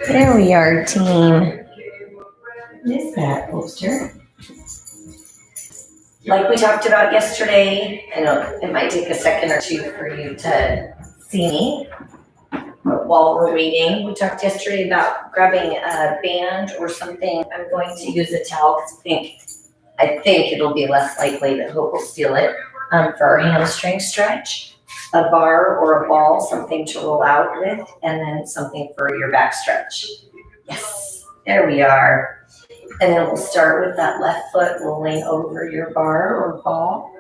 There we are, team. Miss that poster. Like we talked about yesterday, I know it might take a second or two for you to see me. But while we're waiting, we talked yesterday about grabbing a band or something. I'm going to use a towel because I think it'll be less likely that Hope will steal it for our hamstring stretch. A bar or a ball, something to roll out with, and then something for your back stretch. Yes, there we are. And then we'll start with that left foot rolling over your bar or ball.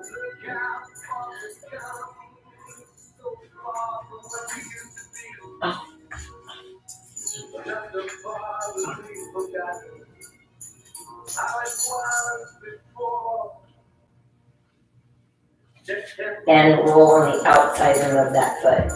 And roll on the outside rim of that foot.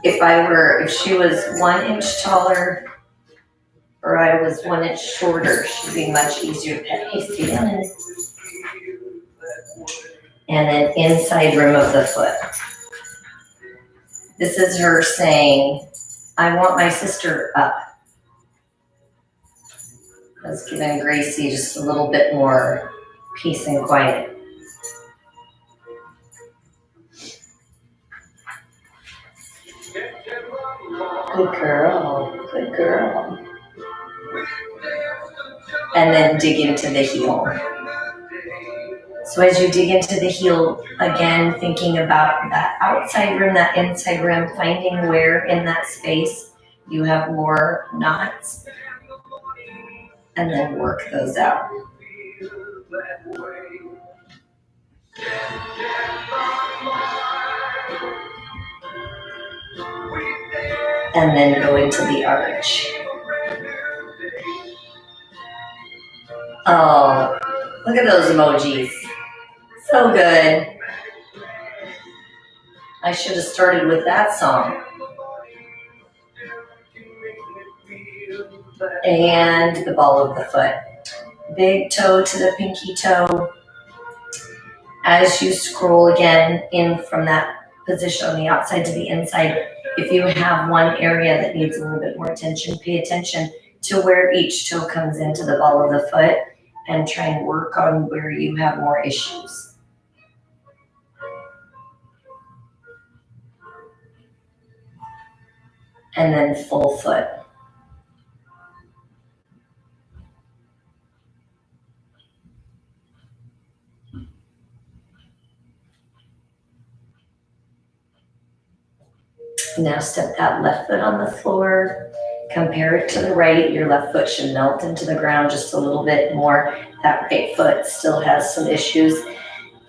If she was 1 inch taller or I was 1 inch shorter, she'd be much easier to pet. Hey, Steven. And then inside rim of the foot. This is her saying, I want my sister up. Let's give Gracie just a little bit more peace and quiet. Good girl, good girl. And then dig into the heel. So as you dig into the heel, again, thinking about that outside rim, that inside rim, finding where in that space you have more knots, and then work those out. And then go into the arch. Oh, look at those emojis. So good. I should have started with that song. And the ball of the foot. Big toe to the pinky toe. As you scroll again in from that position on the outside to the inside, if you have one area that needs a little bit more attention, pay attention to where each toe comes into the ball of the foot and try and work on where you have more issues. And then full foot. Now step that left foot on the floor, compare it to the right. Your left foot should melt into the ground just a little bit more. That right foot still has some issues.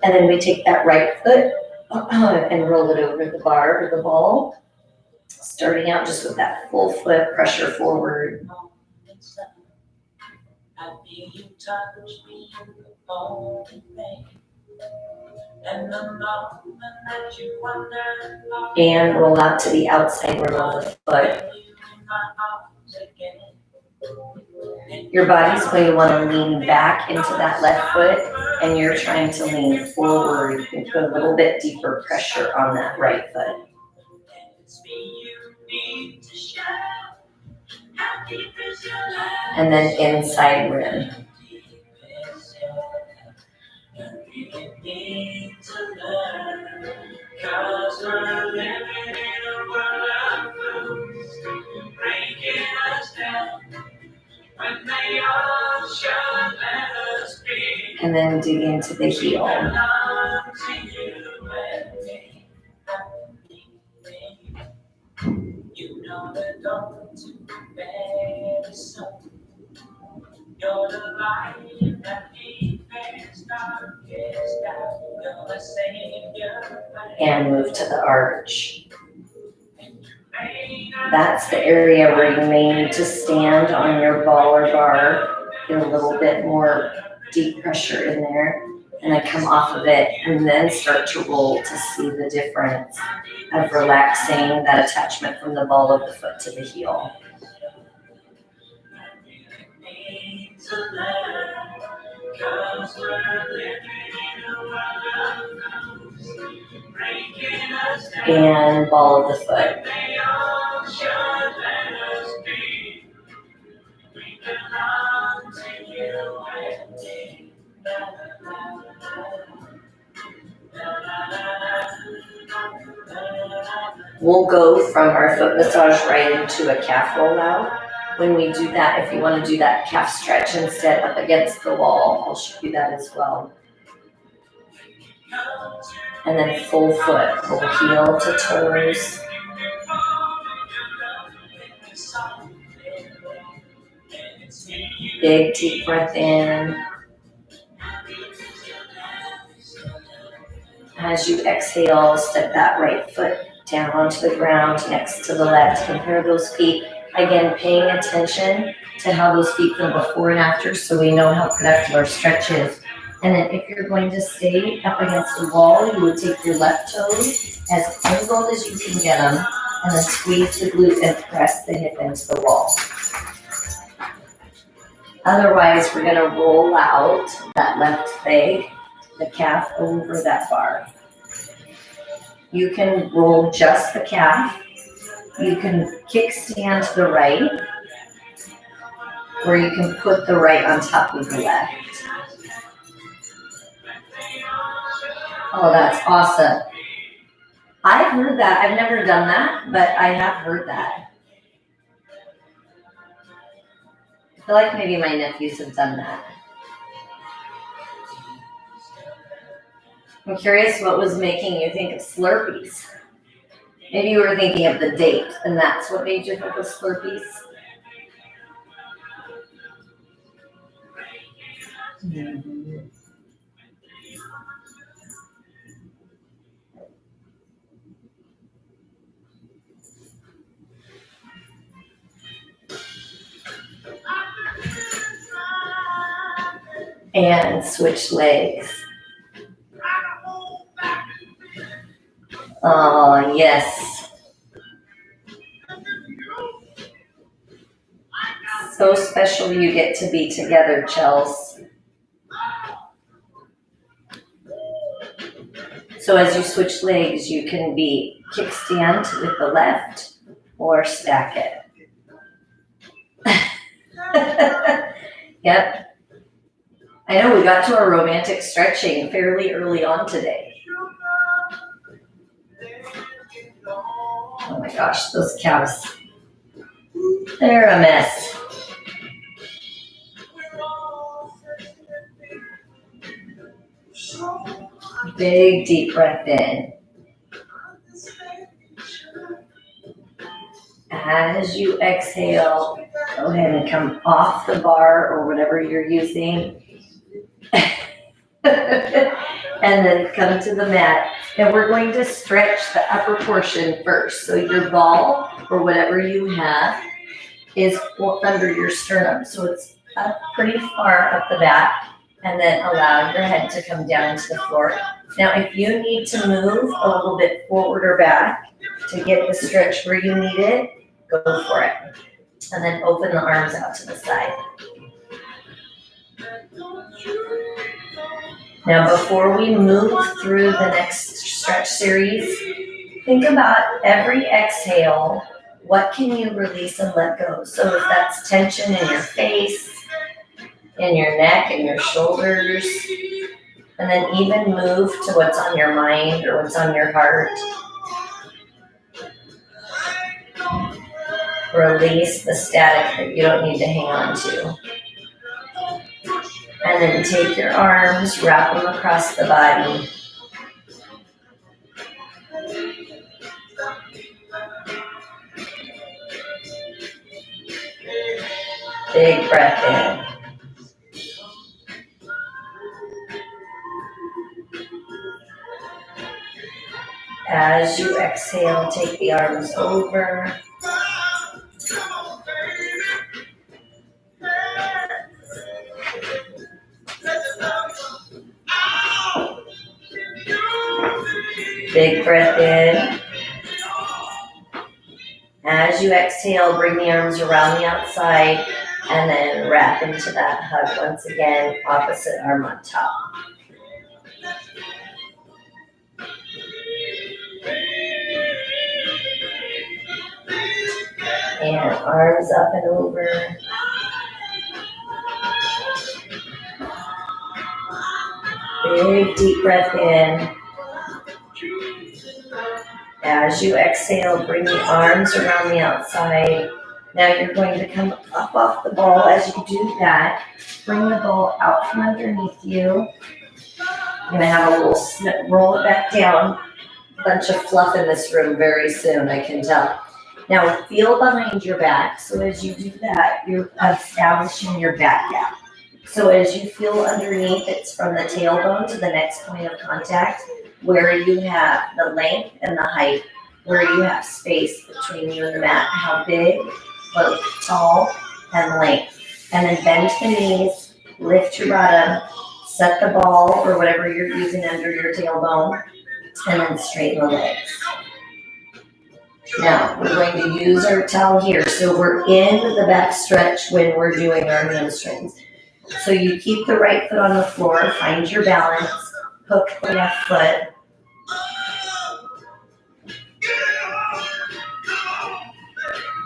And then we take that right foot and roll it over the bar or the ball, starting out just with that full foot pressure forward. And roll out to the outside rim of the foot. Your body's going to want to lean back into that left foot, and you're trying to lean forward. You can put a little bit deeper pressure on that right foot. And then inside rim. And then dig into the heel. And move to the arch. That's the area where you may need to stand on your ball or bar, get a little bit more deep pressure in there, and then come off of it and then start to roll to see the difference of relaxing that attachment from the ball of the foot to the heel. And ball of the foot. We'll go from our foot massage right into a calf rollout. When we do that, if you want to do that calf stretch instead up against the wall, I'll show you that as well. And then full foot, we'll heel to toes. Big deep breath in. As you exhale, step that right foot down onto the ground next to the left. Compare those feet. Again, paying attention to how those feet feel before and after so we know how productive our stretch is. And then if you're going to stay up against the wall, you would take your left toes as angled as you can get them and then squeeze the glute and press the hip into the wall. Otherwise, we're going to roll out that left leg, the calf over that bar. You can roll just the calf. You can kickstand to the right, or you can put the right on top of the left. Oh, that's awesome. I've heard that. I've never done that, but I have heard that. I feel like maybe my nephews have done that. I'm curious what was making you think of Slurpees. Maybe you were thinking of the date, and that's what made you think of Slurpees. Mm-hmm. And switch legs. Oh, yes. So special you get to be together, Chels. So as you switch legs, you can be kickstand with the left or stack it. Yep. I know we got to our romantic stretching fairly early on today. Oh my gosh, those calves. They're a mess. Big deep breath in. As you exhale, go ahead and come off the bar or whatever you're using. And then come to the mat. And we're going to stretch the upper portion first. So your ball or whatever you have is under your sternum. So it's up pretty far up the back. And then allow your head to come down to the floor. Now, if you need to move a little bit forward or back to get the stretch where you need it, go for it. And then open the arms out to the side. Now, before we move through the next stretch series, think about every exhale, what can you release and let go? So if that's tension in your face, in your neck and your shoulders, and then even move to what's on your mind or what's on your heart. Release the static that you don't need to hang on to. And then take your arms, wrap them across the body. Big breath in. As you exhale, take the arms over. Big breath in. As you exhale, bring the arms around the outside. And then wrap into that hug once again, opposite arm on top. And arms up and over. Big deep breath in. As you exhale, bring the arms around the outside. Now you're going to come up off the ball. As you do that, bring the ball out from underneath you. You're going to have a little snip, roll it back down. Bunch of fluff in this room very soon, I can tell. Now feel behind your back. So as you do that, you're establishing your back gap. So as you feel underneath, it's from the tailbone to the next point of contact, where you have the length and the height, where you have space between you and the mat, how big, both tall and length. And then bend the knees, lift your bottom, set the ball or whatever you're using under your tailbone, and then straighten the legs. Now, we're going to use our towel here. So we're in the back stretch when we're doing our hamstrings. So you keep the right foot on the floor, find your balance, hook the left foot.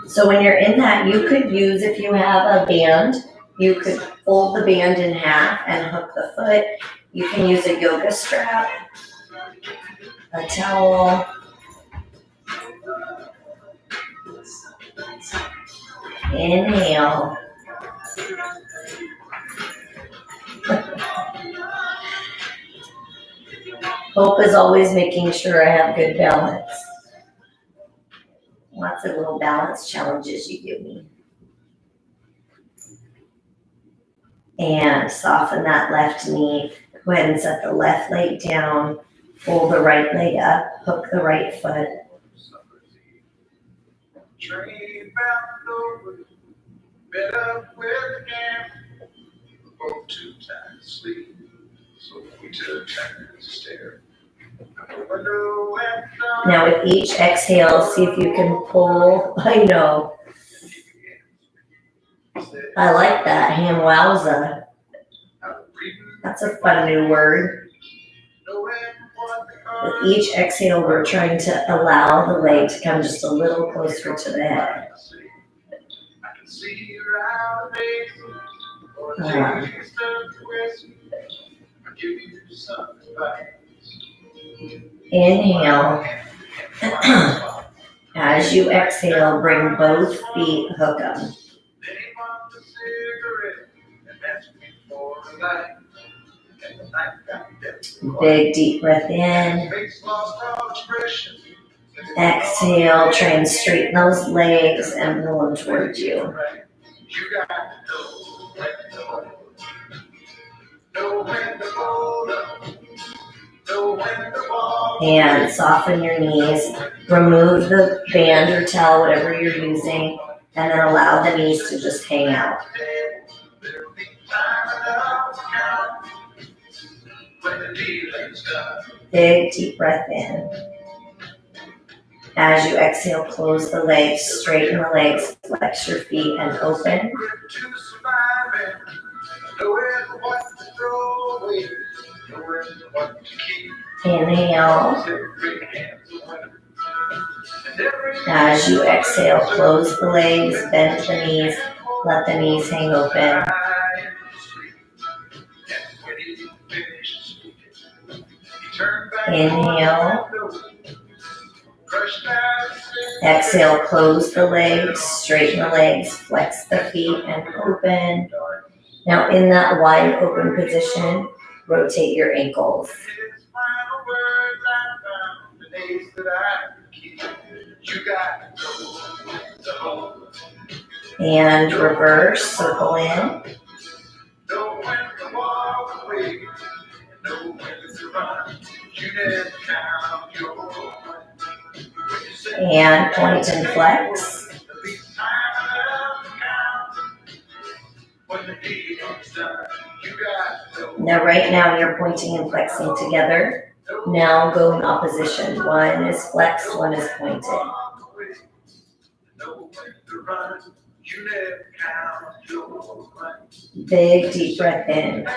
So when you're in that, you could use, if you have a band, you could fold the band in half and hook the foot. You can use a yoga strap, a towel. Inhale. Hope is always making sure I have good balance. Lots of little balance challenges you give me. And soften that left knee. Go ahead and set the left leg down. Pull the right leg up. Hook the right foot. Train bound over, bed up with the camp. Both too tired to sleep, so we took time to stare. Now with each exhale, see if you can pull. I know. I like that, hamwowza. That's a fun new word. With each exhale, we're trying to allow the leg to come just a little closer to the head. Inhale. As you exhale, bring both feet, hook them. Big deep breath in. Exhale, try and straighten those legs and pull them towards you. And soften your knees. Remove the band or towel, whatever you're using, and then allow the knees to just hang out. Big deep breath in. As you exhale, close the legs, straighten the legs, flex your feet and open. Inhale. As you exhale, close the legs, bend the knees, let the knees hang open. Inhale. Exhale, close the legs, straighten the legs, flex the feet and open. Now in that wide open position, rotate your ankles. And reverse, circle in. And point and flex. Now right now you're pointing and flexing together. Now go in opposition. One is flexed, one is pointed. Big deep breath in.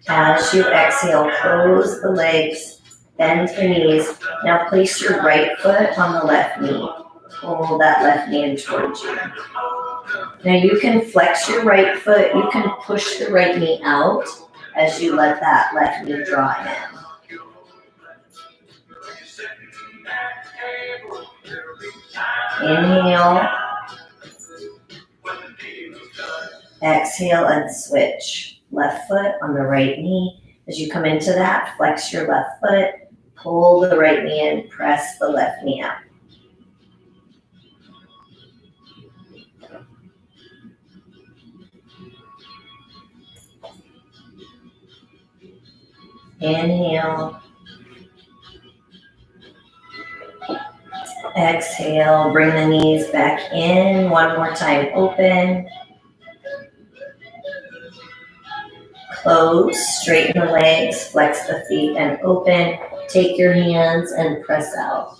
As you exhale, close the legs, bend the knees. Now place your right foot on the left knee. Pull that left knee in towards you. Now you can flex your right foot. You can push the right knee out as you let that left knee draw in. Inhale. Exhale and switch. Left foot on the right knee. As you come into that, flex your left foot, pull the right knee in, press the left knee out. Inhale. Exhale, bring the knees back in. One more time, open. Close, straighten the legs, flex the feet and open. Take your hands and press out.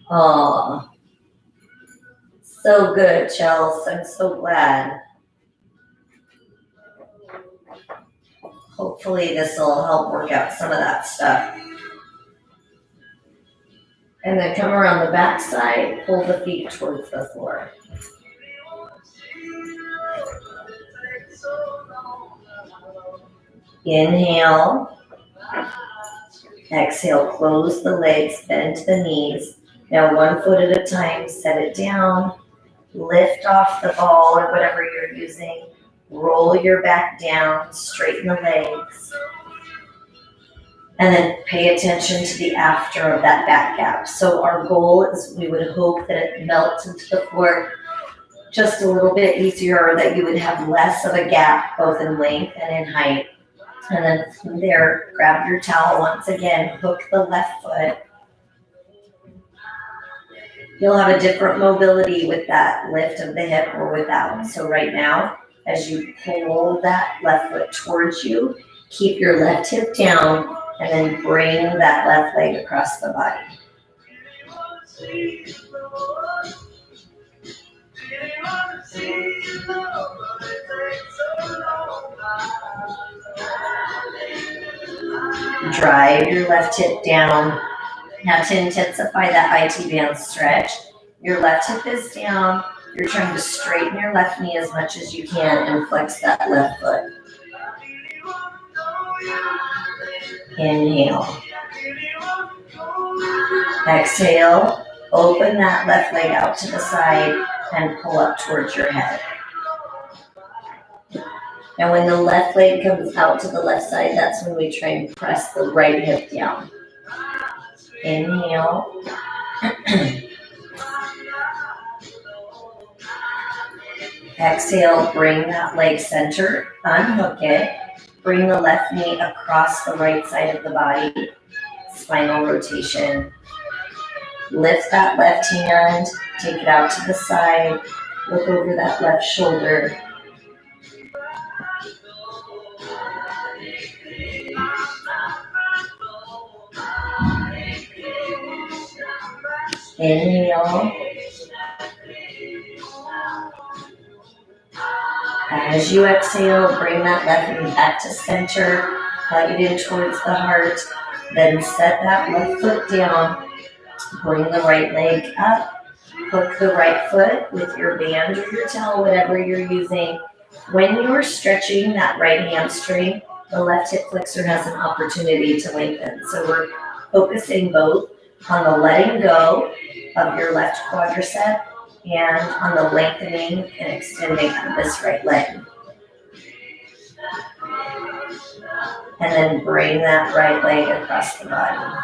Oh, so good, Chels. I'm so glad. Hopefully this will help work out some of that stuff. And then come around the back side, pull the feet towards the floor. Inhale. Exhale, close the legs, bend the knees. Now 1 foot at a time, set it down. Lift off the ball or whatever you're using. Roll your back down, straighten the legs. And then pay attention to the after of that back gap. So our goal is we would hope that it melts into the floor just a little bit easier, that you would have less of a gap both in length and in height. And then from there, grab your towel once again, hook the left foot. You'll have a different mobility with that lift of the hip or without. So right now, as you pull that left foot towards you, keep your left hip down and then bring that left leg across the body. Drive your left hip down. Now to intensify that IT band stretch, your left hip is down. You're trying to straighten your left knee as much as you can and flex that left foot. Inhale. Exhale. Open that left leg out to the side and pull up towards your head. And when the left leg comes out to the left side, that's when we try and press the right hip down. Inhale. Exhale, bring that leg center, unhook it. Bring the left knee across the right side of the body. Spinal rotation. Lift that left hand, take it out to the side. Look over that left shoulder. Inhale. As you exhale, bring that left knee back to center. Plug it in towards the heart. Then set that left foot down. Bring the right leg up. Hook the right foot with your band or your towel, whatever you're using. When you're stretching that right hamstring, the left hip flexor has an opportunity to lengthen. So we're focusing both on the letting go of your left quadricep and on the lengthening and extending of this right leg. And then bring that right leg across the body.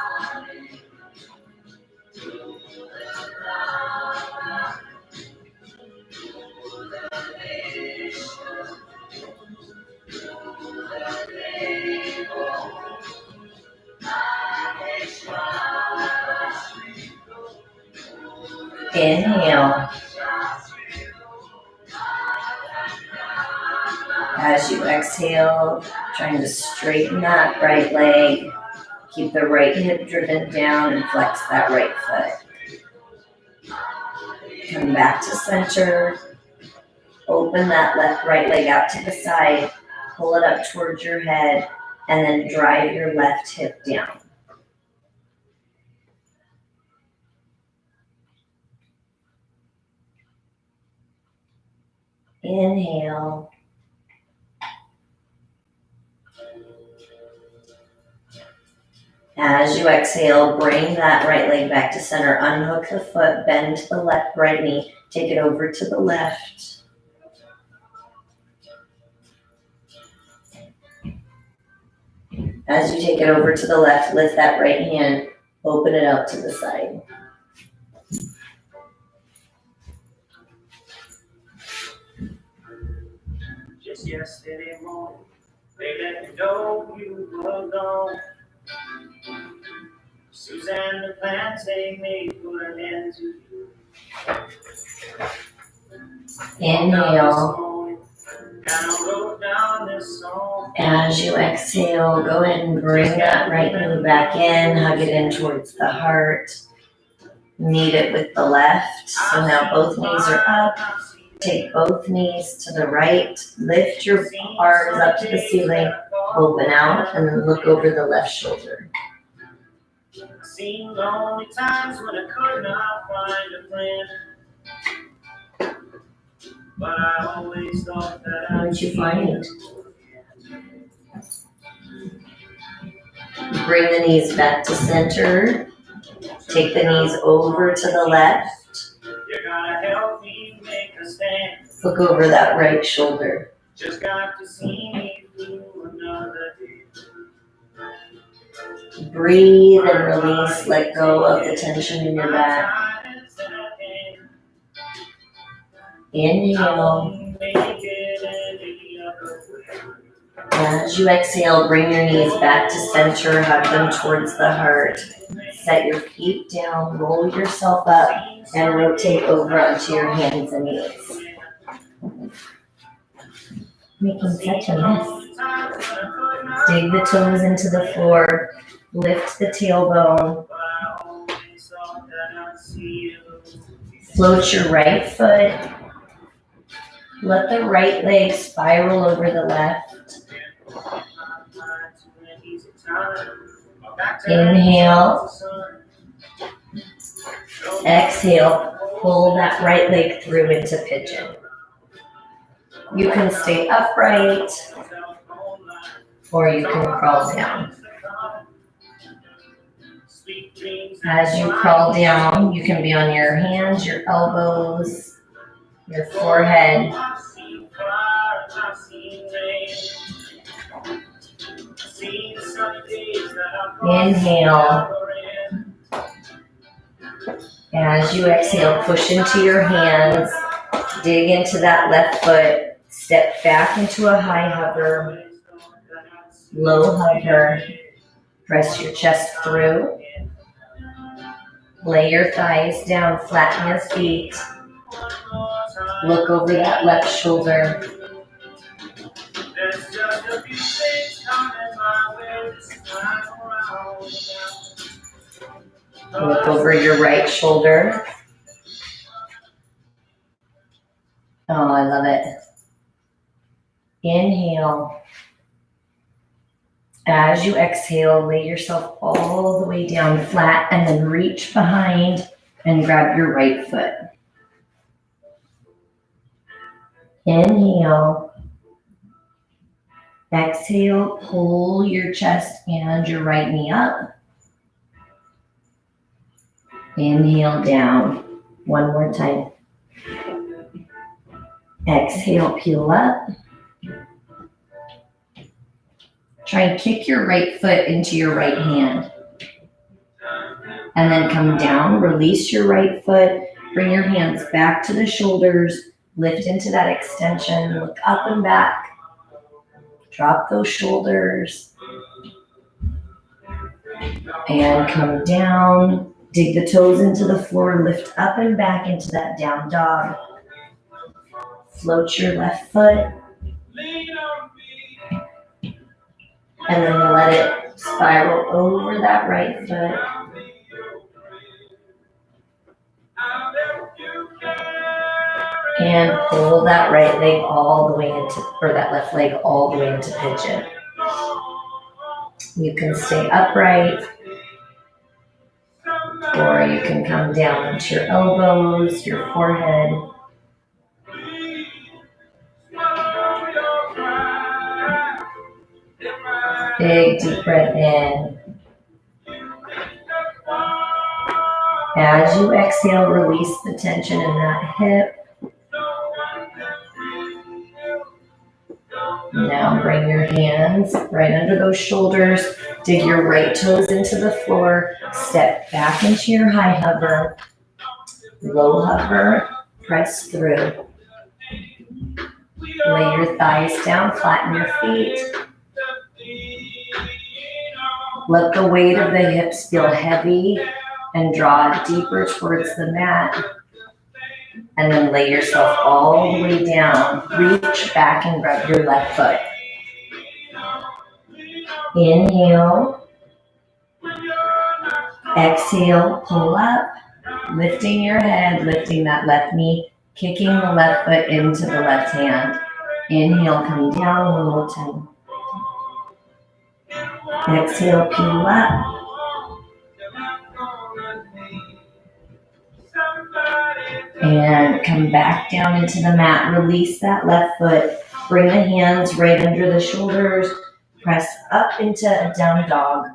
Inhale. As you exhale, trying to straighten that right leg. Keep the right hip driven down and flex that right foot. Come back to center. Open that right leg out to the side. Pull it up towards your head and then drive your left hip down. Inhale. As you exhale, bring that right leg back to center. Unhook the foot, bend to the left right knee. Take it over to the left. As you take it over to the left, lift that right hand, open it up to the side. Just yesterday morning, they let me know you were gone. Suzanne, the plans they made put an end to you. Inhale. And I wrote down this song. As you exhale, go ahead and bring that right knee back in, hug it in towards the heart. Meet it with the left. So now both knees are up. Take both knees to the right. Lift your arms up to the ceiling. Open out and then look over the left shoulder. Seen lonely times when I could not find a friend. But I always thought that What did you find? Bring the knees back to center. Take the knees over to the left. You gotta help me make a stand. Look over that right shoulder. Just got to see me through another day. Breathe and release. Let go of the tension in your back. Inhale. As you exhale, bring your knees back to center. Hug them towards the heart. Set your feet down. Roll yourself up and rotate over onto your hands and knees. Making such a mess. Dig the toes into the floor. Lift the tailbone. Float your right foot. Let the right leg spiral over the left. Inhale. Exhale. Pull that right leg through into pigeon. You can stay upright or you can crawl down. As you crawl down, you can be on your hands, your elbows, your forehead. Inhale. As you exhale, push into your hands, dig into that left foot, step back into a high hover, low hover, press your chest through, lay your thighs down, flatten your feet, look over that left shoulder. Look over your right shoulder. Oh, I love it. Inhale. As you exhale, lay yourself all the way down flat and then reach behind and grab your right foot. Inhale. Exhale, pull your chest and your right knee up. Inhale down. One more time. Exhale, peel up. Try and kick your right foot into your right hand. And then come down, release your right foot, bring your hands back to the shoulders, lift into that extension, look up and back. Drop those shoulders. And come down. Dig the toes into the floor, lift up and back into that down dog. Float your left foot. And then let it spiral over that right foot. And pull that right leg all the way into, or that left leg all the way into pigeon. You can stay upright, or you can come down into your elbows, your forehead. Big deep breath in. As you exhale, release the tension in that hip. Now bring your hands right under those shoulders. Dig your right toes into the floor. Step back into your high hover. Low hover. Press through. Lay your thighs down. Flatten your feet. Let the weight of the hips feel heavy and draw deeper towards the mat. And then lay yourself all the way down. Reach back and grab your left foot. Inhale. Exhale, pull up. Lifting your head, lifting that left knee, kicking the left foot into the left hand. Inhale, come down one more time. Exhale, peel up. And come back down into the mat. Release that left foot. Bring the hands right under the shoulders. Press up into a down dog.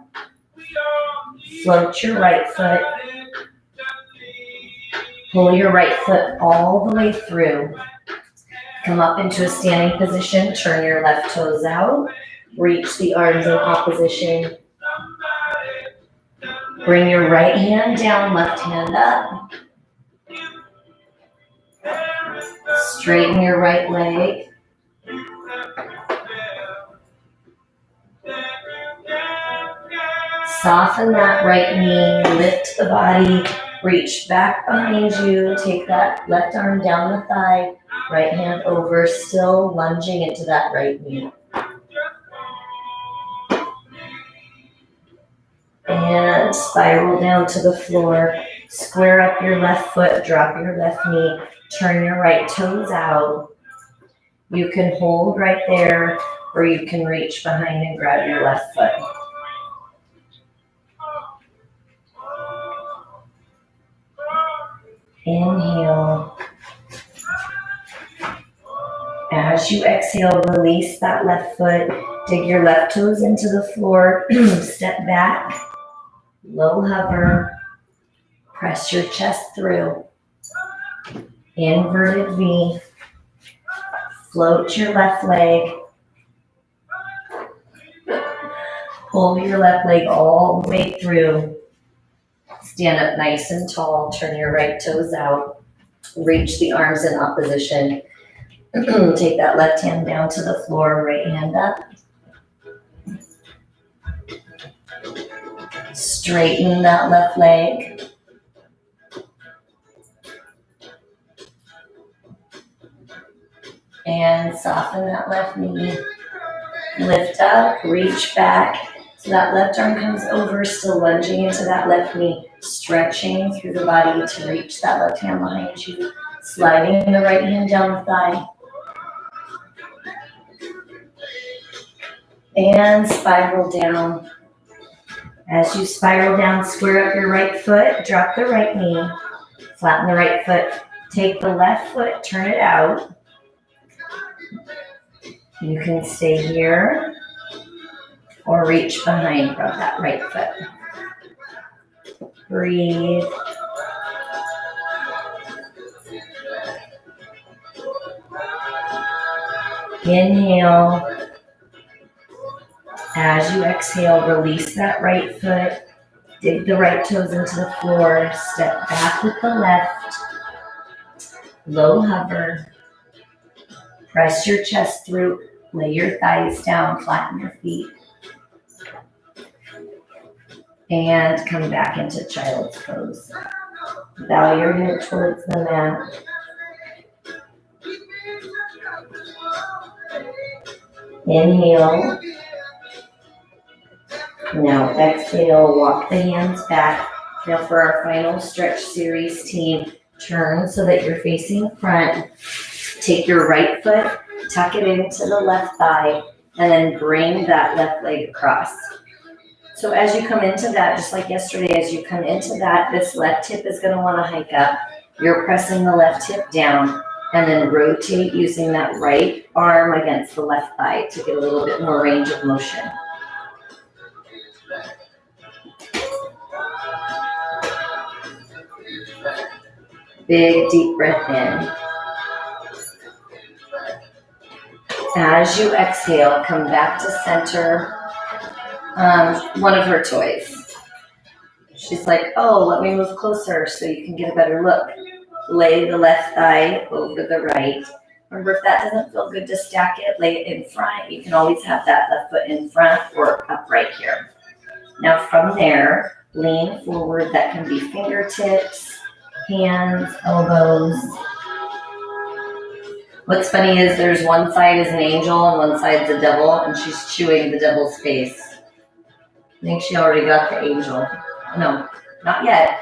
Float your right foot. Pull your right foot all the way through. Come up into a standing position. Turn your left toes out. Reach the arms in opposition. Bring your right hand down, left hand up. Straighten your right leg. Soften that right knee, lift the body, reach back behind you, take that left arm down the thigh, right hand over, still lunging into that right knee. And spiral down to the floor, square up your left foot, drop your left knee, turn your right toes out. You can hold right there, or you can reach behind and grab your left foot. Inhale. As you exhale, release that left foot. Dig your left toes into the floor. Step back. Low hover. Press your chest through. Inverted V. Float your left leg. Pull your left leg all the way through. Stand up nice and tall. Turn your right toes out. Reach the arms in opposition. Take that left hand down to the floor, right hand up. Straighten that left leg. And soften that left knee. Lift up, reach back. So that left arm comes over, still lunging into that left knee, stretching through the body to reach that left hand behind you, sliding the right hand down the thigh. And spiral down. As you spiral down, square up your right foot, drop the right knee, flatten the right foot, take the left foot, turn it out. You can stay here or reach behind, grab that right foot. Breathe. Inhale. As you exhale, release that right foot. Dig the right toes into the floor. Step back with the left. Low hover. Press your chest through. Lay your thighs down. Flatten your feet. And come back into child's pose. Bow your head towards the mat. Inhale. Now exhale, walk the hands back. Now for our final stretch series, team, turn so that you're facing front. Take your right foot, tuck it into the left thigh, and then bring that left leg across. So as you come into that, just like yesterday, as you come into that, this left hip is going to want to hike up. You're pressing the left hip down, and then rotate using that right arm against the left thigh to get a little bit more range of motion. Big deep breath in. As you exhale, come back to center. One of her toys. She's like, oh, let me move closer so you can get a better look. Lay the left thigh over the right. Remember, if that doesn't feel good to stack it, lay it in front. You can always have that left foot in front or upright here. Now from there, lean forward. That can be fingertips, hands, elbows. What's funny is there's one side is an angel and one side's a devil, and she's chewing the devil's face. I think she already got the angel. No, not yet.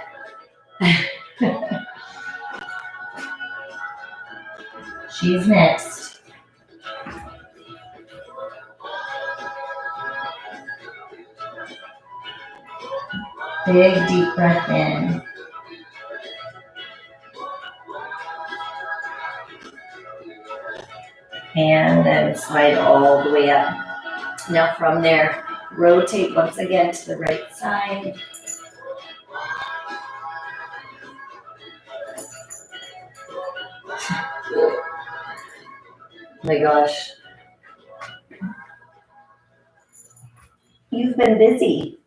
She's next. Big deep breath in. And then slide all the way up. Now from there, rotate once again to the right side. Oh my gosh. You've been busy.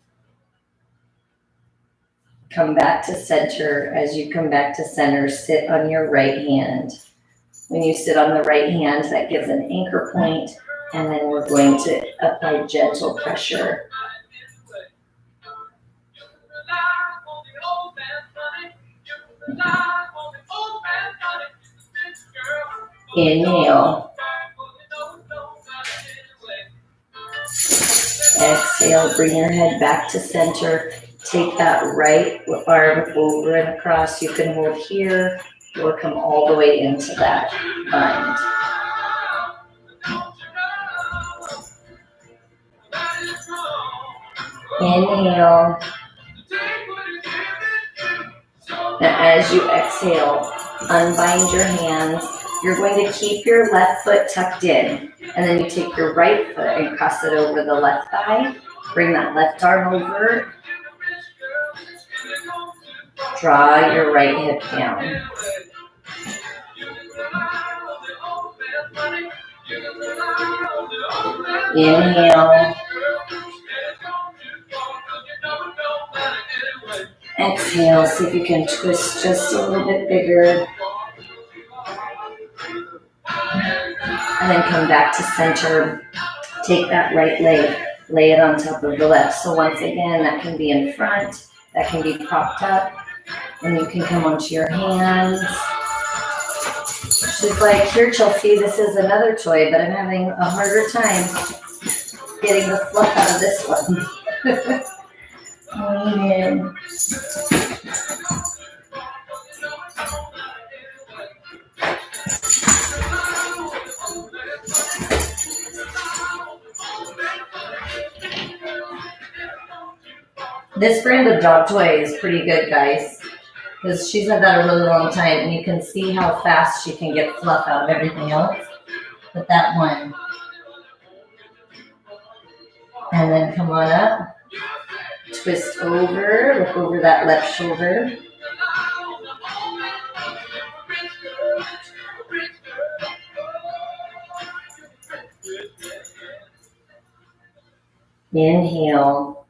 Come back to center. As you come back to center, sit on your right hand. When you sit on the right hand, that gives an anchor point, and then we're going to apply gentle pressure. Inhale. Exhale, bring your head back to center. Take that right arm over and across. You can hold here or come all the way into that bind. Inhale. Now as you exhale, unbind your hands. You're going to keep your left foot tucked in, and then you take your right foot and cross it over the left thigh. Bring that left arm over. Draw your right hip down. Inhale. Exhale, see if you can twist just a little bit bigger. And then come back to center. Take that right leg, lay it on top of the left. So once again, that can be in front, that can be propped up, and you can come onto your hands. She's like, here Chelsea, this is another toy, but I'm having a harder time getting the fluff out of this one. Lean in. This brand of dog toy is pretty good, guys, because she's had that a really long time, and you can see how fast she can get fluff out of everything else. But that one. And then come on up. Twist over. Look over that left shoulder. Inhale.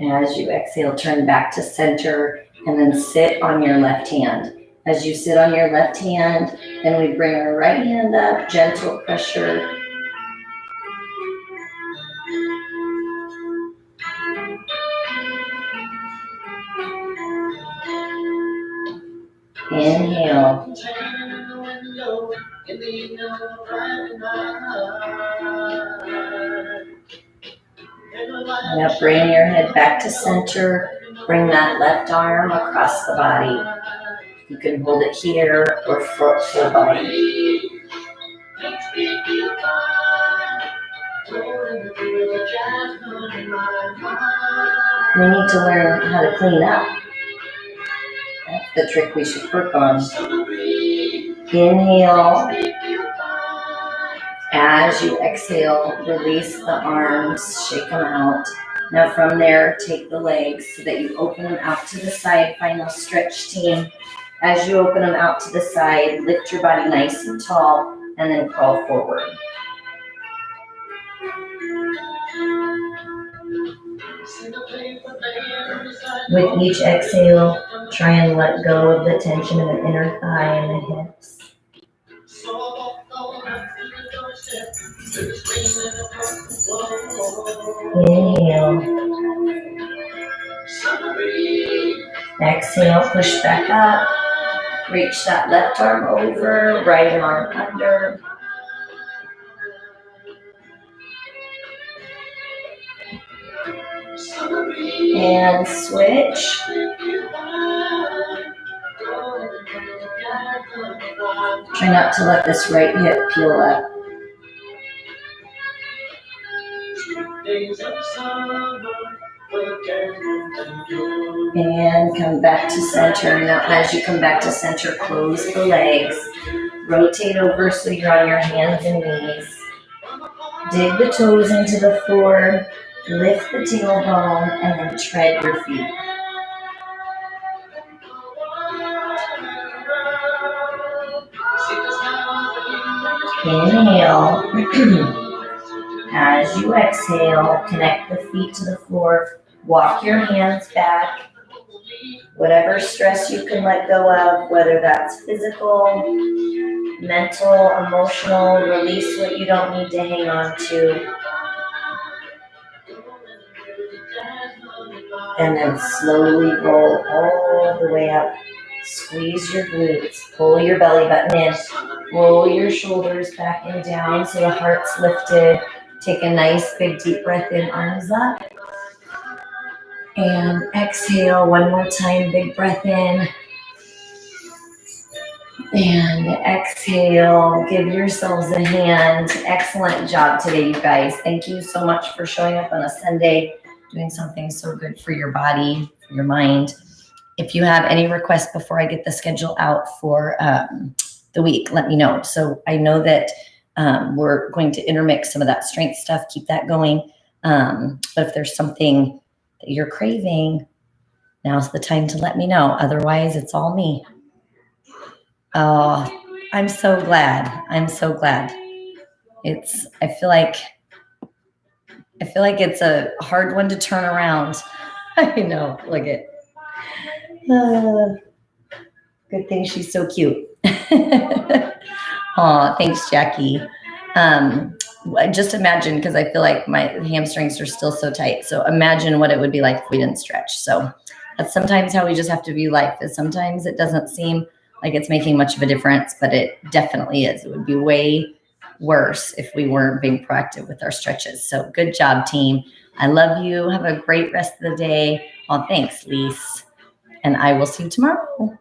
As you exhale, turn back to center and then sit on your left hand. As you sit on your left hand, then we bring our right hand up, gentle pressure. Inhale. Now bring your head back to center. Bring that left arm across the body. You can hold it here or full body. We need to learn how to clean up. That's the trick we should work on. Inhale. As you exhale, release the arms, shake them out. Now from there, take the legs so that you open them out to the side. Final stretch, team. As you open them out to the side, lift your body nice and tall, and then crawl forward. With each exhale, try and let go of the tension in the inner thigh and the hips. Inhale. Exhale, push back up. Reach that left arm over, right arm under. And switch. Try not to let this right hip peel up. And come back to center. Now as you come back to center, close the legs. Rotate over so you're on your hands and knees. Dig the toes into the floor. Lift the tailbone and then tread your feet. Inhale. As you exhale, connect the feet to the floor. Walk your hands back. Whatever stress you can let go of, whether that's physical, mental, emotional, release what you don't need to hang on to. And then slowly roll all the way up. Squeeze your glutes, pull your belly button in, roll your shoulders back and down so the heart's lifted. Take a nice big deep breath in, arms up. And exhale one more time, big breath in. And exhale, give yourselves a hand. Excellent job today, you guys. Thank you so much for showing up on a Sunday, doing something so good for your body, for your mind. If you have any requests before I get the schedule out for the week, let me know. So I know that we're going to intermix some of that strength stuff, keep that going. But if there's something that you're craving, now's the time to let me know. Otherwise, it's all me. Oh, I'm so glad. I'm so glad. I feel like it's a hard one to turn around. I know. Look at. Good thing she's so cute. Aw, thanks, Jackie. Just imagine, because I feel like my hamstrings are still so tight. So imagine what it would be like if we didn't stretch. So that's sometimes how we just have to view life, is sometimes it doesn't seem like it's making much of a difference, but it definitely is. It would be way worse if we weren't being proactive with our stretches. So good job, team. I love you. Have a great rest of the day. Oh, thanks, Lise. And I will see you tomorrow.